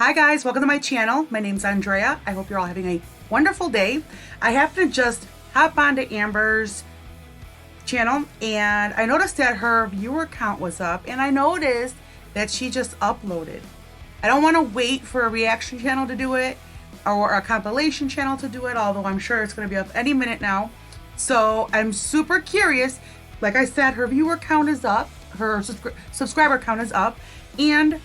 Hi guys, welcome to my channel. My name's Andrea. I hope you're all having a wonderful day. I happened to just hop onto Amber's channel and I noticed that her viewer count was up, and I noticed that she just uploaded. I don't want to wait for a reaction channel to do it or a compilation channel to do it, although I'm sure it's going to be up any minute now. So I'm super curious. Like I said, her viewer count is up, her subscriber count is up, and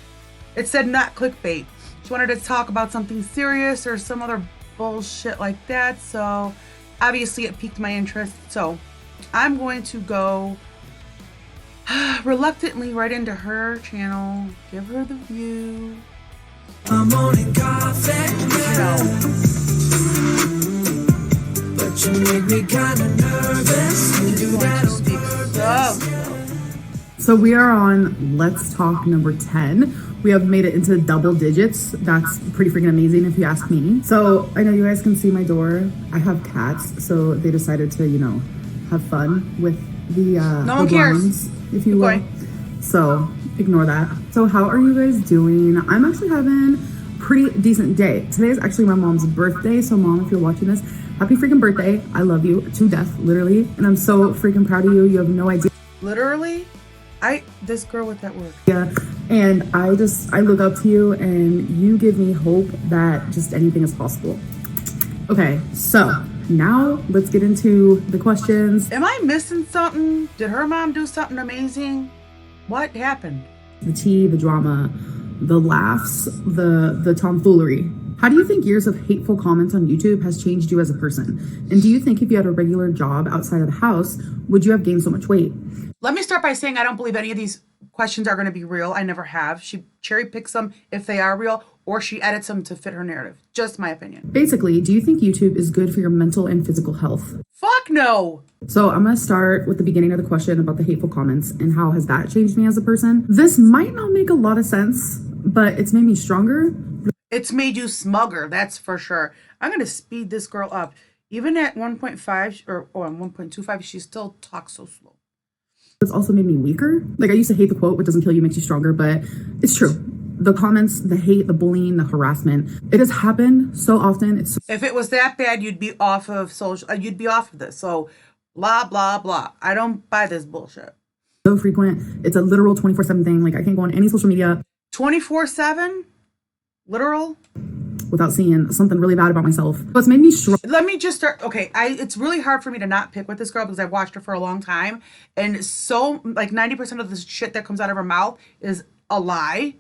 it said not clickbait. She wanted to talk about something serious or some other bullshit like that, so obviously it piqued my interest. So I'm going to go reluctantly right into her channel, give her the view. I'm on coffee, but you make me kind of nervous. You do that on purpose. So we are on Let's Talk number 10. We have made it into double digits. That's pretty freaking amazing if you ask me. So I know you guys can see my door. I have cats, so they decided to, have fun with the no one the cares, blinds, if you will. Okay. So ignore that. So how are you guys doing? I'm actually having a pretty decent day. Today is actually my mom's birthday. So mom, if you're watching this, happy freaking birthday. I love you to death, literally. And I'm so freaking proud of you. You have no idea. Literally? This girl with that word. Yeah, and I look up to you and you give me hope that just anything is possible. Okay, so now let's get into the questions. Am I missing something? Did her mom do something amazing? What happened? The tea, the drama, the laughs, the tomfoolery. How do you think years of hateful comments on YouTube has changed you as a person? And do you think if you had a regular job outside of the house, would you have gained so much weight? Let me start by saying I don't believe any of these questions are going to be real. I never have. She cherry picks them if they are real, or she edits them to fit her narrative. Just my opinion. Basically, do you think YouTube is good for your mental and physical health? Fuck no. So I'm going to start with the beginning of the question about the hateful comments and how has that changed me as a person. This might not make a lot of sense, but it's made me stronger. It's made you smugger, that's for sure. I'm going to speed this girl up. Even at 1.5 or 1.25, she still talks so slow. It's also made me weaker. Like, I used to hate the quote, what doesn't kill you makes you stronger, but it's true. The comments, the hate, the bullying, the harassment, it has happened so often. If it was that bad, you'd be off of you'd be off of this. So blah, blah, blah. I don't buy this bullshit. So frequent. It's a literal 24/7 thing. Like, I can't go on any social media 24/7? Literal? without seeing something really bad about myself. So it's made me strong. Let me just start. Okay, it's really hard for me to not pick with this girl because I've watched her for a long time. And so, like, 90% of the shit that comes out of her mouth is a lie,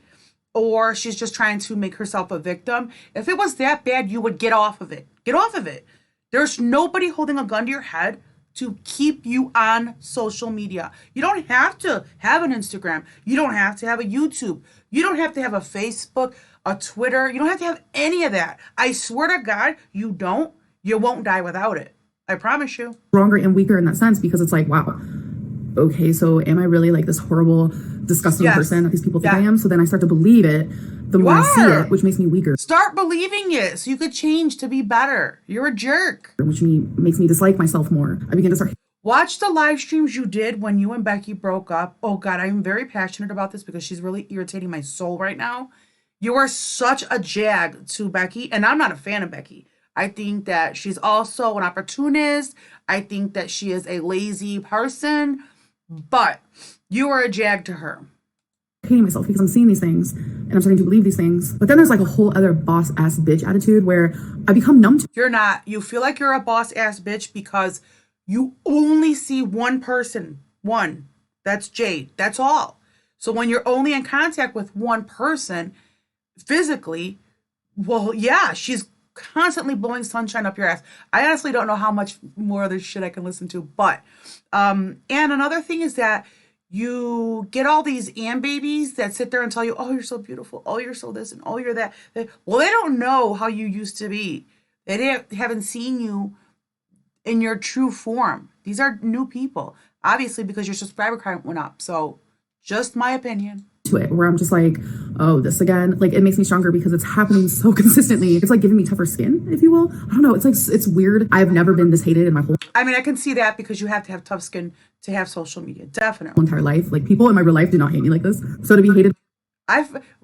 or she's just trying to make herself a victim. If it was that bad, you would get off of it. Get off of it. There's nobody holding a gun to your head to keep you on social media. You don't have to have an Instagram. You don't have to have a YouTube. You don't have to have a Facebook, a Twitter. You don't have to have any of that. I swear to God, you don't. You won't die without it. I promise you. Stronger and weaker in that sense, because it's like, wow, okay, so am I really like this horrible, disgusting person that these people think I am? So then I start to believe it the more I see it, which makes me weaker. Start believing it so you could change to be better. You're a jerk. Which makes me dislike myself more. I begin to start. Watch the live streams you did when you and Becky broke up. Oh God, I'm very passionate about this because she's really irritating my soul right now. You are such a jag to Becky, and I'm not a fan of Becky. I think that she's also an opportunist. I think that she is a lazy person, but you are a jag to her. Hating myself because I'm seeing these things and I'm starting to believe these things. But then there's like a whole other boss ass bitch attitude where I become numb to. You're not. You feel like you're a boss ass bitch because you only see one person. One. That's Jade. That's all. So when you're only in contact with one person physically, well, yeah, she's constantly blowing sunshine up your ass. I honestly don't know how much more of this shit I can listen to, but and another thing is that you get all these babies that sit there and tell you, oh, you're so beautiful, oh, you're so this, and oh, you're that. Well, they don't know how you used to be. They haven't seen you in your true form. These are new people, obviously, because your subscriber count went up. So just my opinion. To it where I'm just like, oh, this again. Like, it makes me stronger because it's happening so consistently. It's like giving me tougher skin, if you will. I don't know. It's like, it's weird. I've never been this hated in my whole. I mean, I can see that because you have to have tough skin to have social media. Definitely. Entire life. Like, people in my real life do not hate me like this. So to be hated.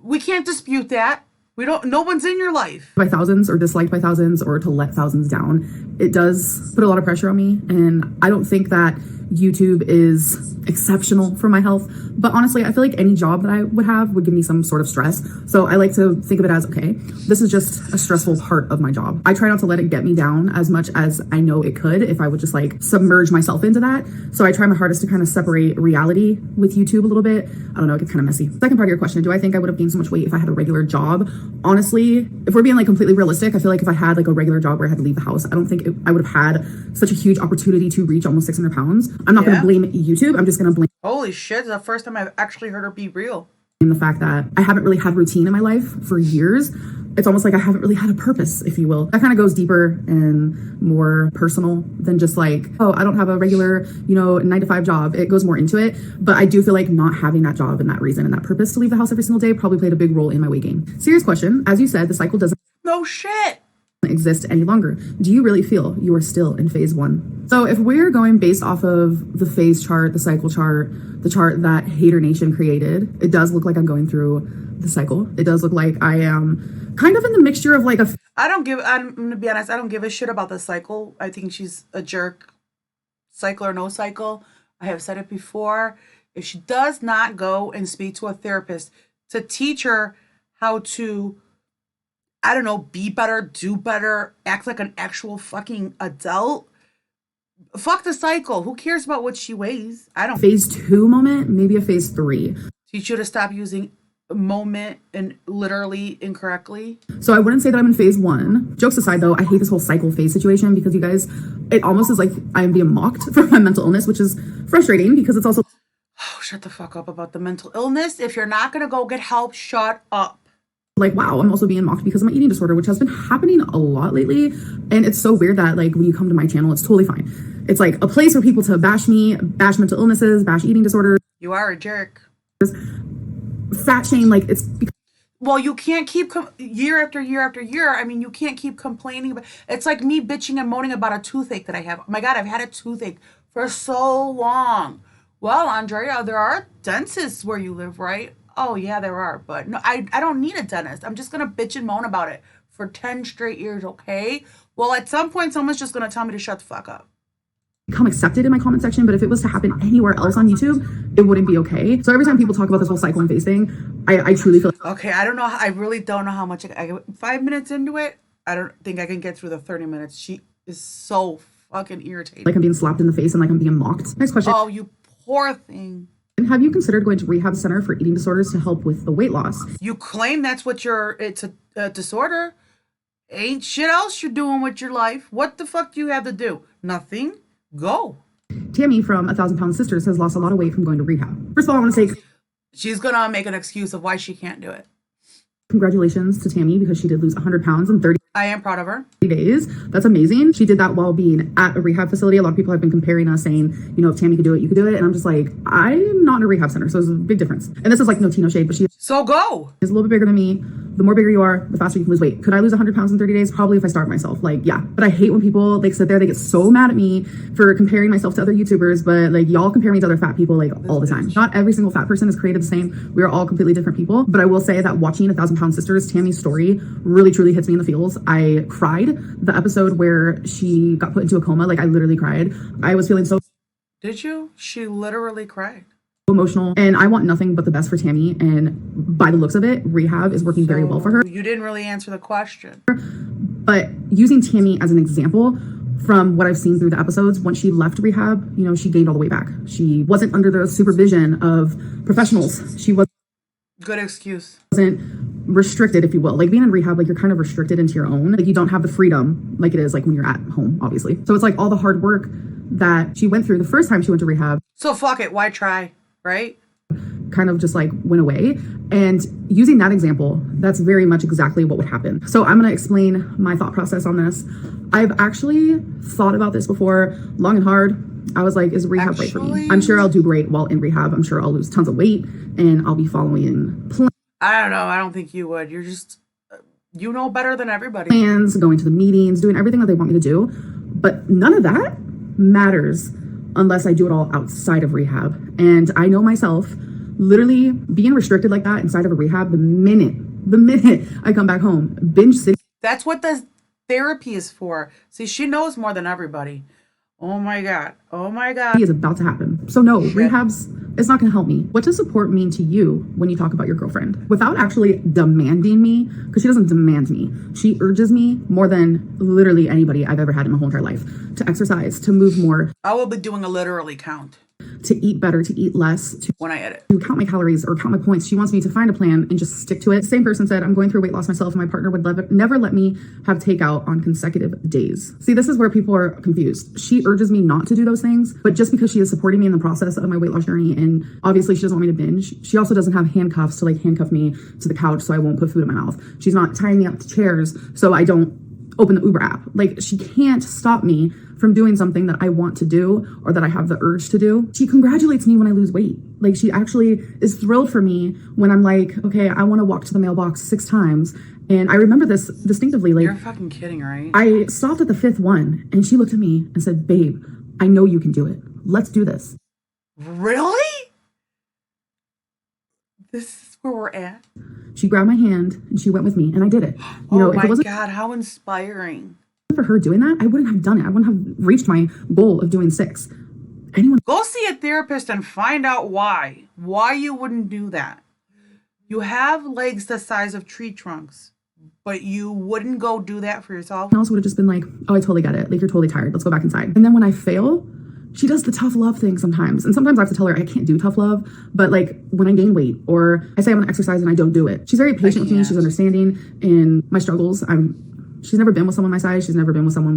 We can't dispute that. No one's in your life. by thousands or disliked by thousands or to let thousands down. It does put a lot of pressure on me. And I don't think that YouTube is exceptional for my health. But honestly, I feel like any job that I would have would give me some sort of stress. So I like to think of it as, okay, this is just a stressful part of my job. I try not to let it get me down as much as I know it could if I would just like submerge myself into that. So I try my hardest to kind of separate reality with YouTube a little bit. I don't know, it gets kind of messy. Second part of your question, do I think I would have gained so much weight if I had a regular job? Honestly, if we're being like completely realistic, I feel like if I had like a regular job where I had to leave the house, I don't think I would have had such a huge opportunity to reach almost 600 pounds. I'm not going to blame YouTube. I'm just going to blame Holy shit, it's the first time I've actually heard her be real. the fact that I haven't really had routine in my life for years. It's almost like I haven't really had a purpose, if you will. That kind of goes deeper and more personal than just like, oh, I don't have a regular, 9-to-5 job. It goes more into it. But I do feel like not having that job and that reason and that purpose to leave the house every single day probably played a big role in my weight gain. Serious question. As you said, the cycle doesn't No shit. exist any longer. Do you really feel you are still in phase 1? So if we're going based off of the phase chart, the cycle chart, the chart that Hater Nation created, it does look like I'm going through the cycle. It does look like I am kind of in the mixture of like I'm gonna be honest, I don't give a shit about the cycle. I think she's a jerk. Cycle or no cycle. I have said it before. If she does not go and speak to a therapist to teach her how to, I don't know, be better, do better, act like an actual fucking adult. Fuck the cycle. Who cares about what she weighs? I don't phase 2 moment, maybe a phase 3. teach you to stop using moment and literally incorrectly. So I wouldn't say that I'm in phase 1. Jokes aside though, I hate this whole cycle phase situation because you guys, it almost is like I'm being mocked for my mental illness, which is frustrating because it's also Oh, shut the fuck up about the mental illness. If you're not gonna go get help, shut up. like, wow, I'm also being mocked because of my eating disorder, which has been happening a lot lately. And it's so weird that like when you come to my channel, it's totally fine. It's like a place for people to bash me, bash mental illnesses, bash eating disorders, You are a jerk. fat shame. Like it's Well, you can't keep year after year after year. I mean, you can't keep complaining. But it's like me bitching and moaning about a toothache that I have. Oh my God, I've had a toothache for so long. Well, Andrea, there are dentists where you live, right? Oh yeah, there are. But no, I don't need a dentist. I'm just gonna bitch and moan about it for 10 straight years, okay? Well, at some point, someone's just gonna tell me to shut the fuck up. become accepted in my comment section, but if it was to happen anywhere else on YouTube, it wouldn't be okay. So every time people talk about this whole cycle and phase thing, I truly feel Okay, I don't know. I really don't know how much. 5 minutes into it, I don't think I can get through the 30 minutes. She is so fucking irritating. like I'm being slapped in the face and like I'm being mocked. Next question. Oh, you poor thing. Have you considered going to rehab center for eating disorders to help with the weight loss? You claim that's what it's a disorder. Ain't shit else you're doing with your life. What the fuck do you have to do? Nothing. Go. Tammy from 1,000 Pound Sisters has lost a lot of weight from going to rehab. First of all, I want to say She's gonna make an excuse of why she can't do it. congratulations to Tammy because she did lose 100 pounds in 30 I am proud of her. days. That's amazing. She did that while being at a rehab facility. A lot of people have been comparing us saying, if Tammy could do it, you could do it. And I'm just like, I'm not in a rehab center. So there's a big difference. And this is like no tea, no shade, but she So go. is a little bit bigger than me. The more bigger you are, the faster you can lose weight. Could I lose 100 pounds in 30 days? Probably if I starve myself. Like, yeah. But I hate when people like sit there, they get so mad at me for comparing myself to other YouTubers, but like y'all compare me to other fat people like all the time. Not every single fat person is created the same. We are all completely different people. But I will say that watching 1,000 Pound Sisters, Tammy's story really truly hits me in the feels. I cried. The episode where she got put into a coma, like I literally cried. I was feeling so Did you? She literally cried. emotional and I want nothing but the best for Tammy, and by the looks of it, rehab is working very well for her. You didn't really answer the question. But using Tammy as an example, from what I've seen through the episodes, once she left rehab, she gained all the way back. She wasn't under the supervision of professionals. She Good excuse. wasn't restricted, if you will. Like being in rehab, like you're kind of restricted into your own. Like you don't have the freedom like it is like when you're at home, obviously. So it's like all the hard work that she went through the first time she went to rehab So fuck it. Why try? Right? kind of just like went away. And using that example, that's very much exactly what would happen. So I'm going to explain my thought process on this. I've actually thought about this before, long and hard. I was like, is rehab right for me? I'm sure I'll do great while in rehab. I'm sure I'll lose tons of weight and I'll be following I don't know. I don't think you would. You're just, you know better than everybody. plans, going to the meetings, doing everything that they want me to do. But none of that matters unless I do it all outside of rehab. And I know myself, literally being restricted like that inside of a rehab, the minute The minute I come back home, binge sitting That's what the therapy is for. See, she knows more than everybody. Oh my God. Oh my God. is about to happen. So no, rehabs, it's not going to help me. What does support mean to you when you talk about your girlfriend? Without actually demanding me, because she doesn't demand me. She urges me more than literally anybody I've ever had in my whole entire life to exercise, to move more, I will be doing a literally count to eat better, to eat less, to when I edit. count my calories or count my points. She wants me to find a plan and just stick to it. Same person said, I'm going through weight loss myself. And my partner would never let me have takeout on consecutive days. See, this is where people are confused. She urges me not to do those things, but just because she is supporting me in the process of my weight loss journey, and obviously she doesn't want me to binge, she also doesn't have handcuffs to like handcuff me to the couch so I won't put food in my mouth. She's not tying me up to chairs so I don't open the Uber app. Like, she can't stop me from doing something that I want to do or that I have the urge to do. She congratulates me when I lose weight. Like, she actually is thrilled for me when I'm like, okay, I want to walk to the mailbox 6 times. And I remember this distinctively. Like, You're fucking kidding, right? I stopped at the 5th one and she looked at me and said, babe, I know you can do it. Let's do this. Really? This is where we're at? She grabbed my hand and she went with me and I did it. Oh if my it wasn't God, how inspiring. for her doing that, I wouldn't have done it. I wouldn't have reached my goal of doing 6. Anyone Go see a therapist and find out why. Why you wouldn't do that. You have legs the size of tree trunks, but you wouldn't go do that for yourself. else would have just been like, oh, I totally get it. Like, you're totally tired. Let's go back inside. And then when I fail, she does the tough love thing sometimes. And sometimes I have to tell her I can't do tough love. But like when I gain weight or I say I'm gonna exercise and I don't do it, she's very patient with me. She's understanding in my struggles. She's never been with someone my size. She's never been with someone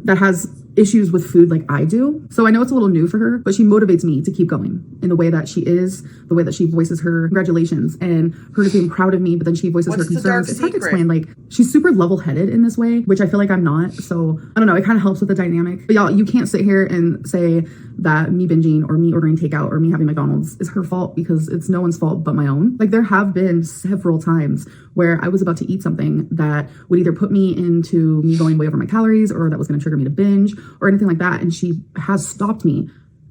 that has issues with food like I do. So I know it's a little new for her, but she motivates me to keep going in the way that she is, the way that she voices her congratulations and her being proud of me, but then she voices her concerns. It's hard to explain. Like, she's super level-headed in this way, which I feel like I'm not. So I don't know, it kind of helps with the dynamic. But y'all, you can't sit here and say that me binging or me ordering takeout or me having McDonald's is her fault, because it's no one's fault but my own. Like, there have been several times where I was about to eat something that would either put me into me going way over my calories or that was going to trigger me to binge or anything like that. And she has stopped me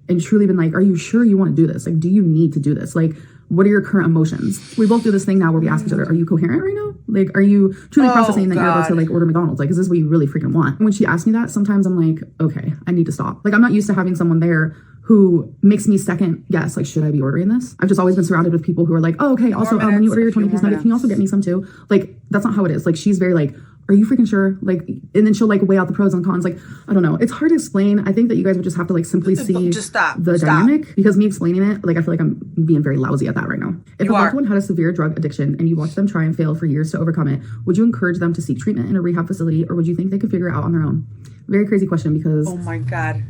and truly been like, are you sure you want to do this? Like, do you need to do this? Like, what are your current emotions? We both do this thing now where we ask each other, are you coherent right now? Like, are you truly processing that you're about to like order McDonald's? Like, is this what you really freaking want? And when she asks me that, sometimes I'm like, okay, I need to stop. Like, I'm not used to having someone there who makes me second guess, like, should I be ordering this? I've just always been surrounded with people who are like, oh, okay, also, when you order your 20-piece nugget, can you also get me some too? Like, that's not how it is. Like, she's very like, are you freaking sure? Like, and then she'll like weigh out the pros and cons. Like, I don't know. It's hard to explain. I think that you guys would just have to like simply see the dynamic, because me explaining it, like, I feel like I'm being very lousy at that right now. If a loved one had a severe drug addiction and you watched them try and fail for years to overcome it, would you encourage them to seek treatment in a rehab facility, or would you think they could figure it out on their own? Very crazy question, because oh my God,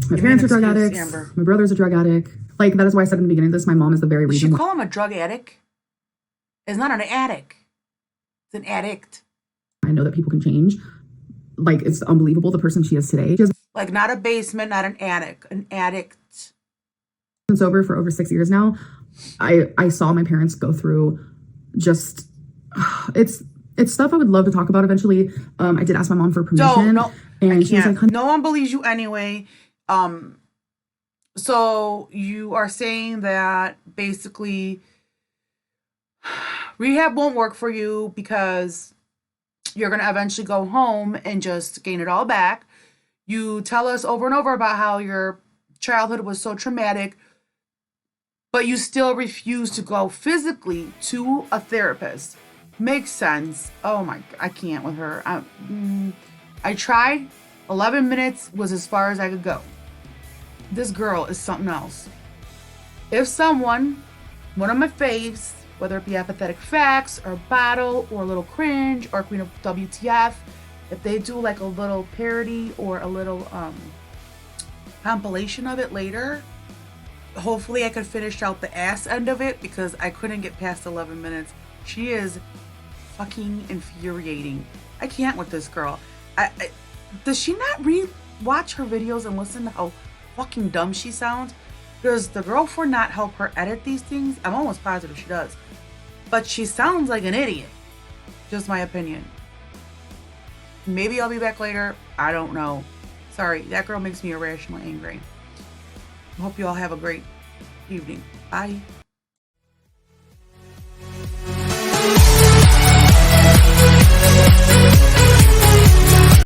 my parents are drug addicts. Amber. My brother's a drug addict. Like, that is why I said in the beginning of this, my mom is the very reason. You call him a drug addict? It's not an addict. It's an addict. I know that people can change. Like, it's unbelievable the person she is today. She has like, not a basement, not an addict, an addict. Been sober for over 6 years now. I saw my parents go through just, it's stuff I would love to talk about eventually. I did ask my mom for permission. And she was like, no one believes you anyway. So you are saying that basically rehab won't work for you because you're going to eventually go home and just gain it all back. You tell us over and over about how your childhood was so traumatic, but you still refuse to go physically to a therapist. Makes sense. Oh my, I can't with her. I tried. 11 minutes was as far as I could go. This girl is something else. If someone, one of my faves, whether it be Apathetic Facts or Bottle or Little Cringe or Queen of WTF, if they do like a little parody or a little compilation of it later, hopefully I could finish out the ass end of it, because I couldn't get past 11 minutes. She is fucking infuriating. I can't with this girl. Does she not watch her videos and listen to how fucking dumb she sounds? Does the girlfriend not help her edit these things? I'm almost positive she does. But she sounds like an idiot. Just my opinion. Maybe I'll be back later. I don't know. Sorry, that girl makes me irrationally angry. I hope you all have a great evening. Bye.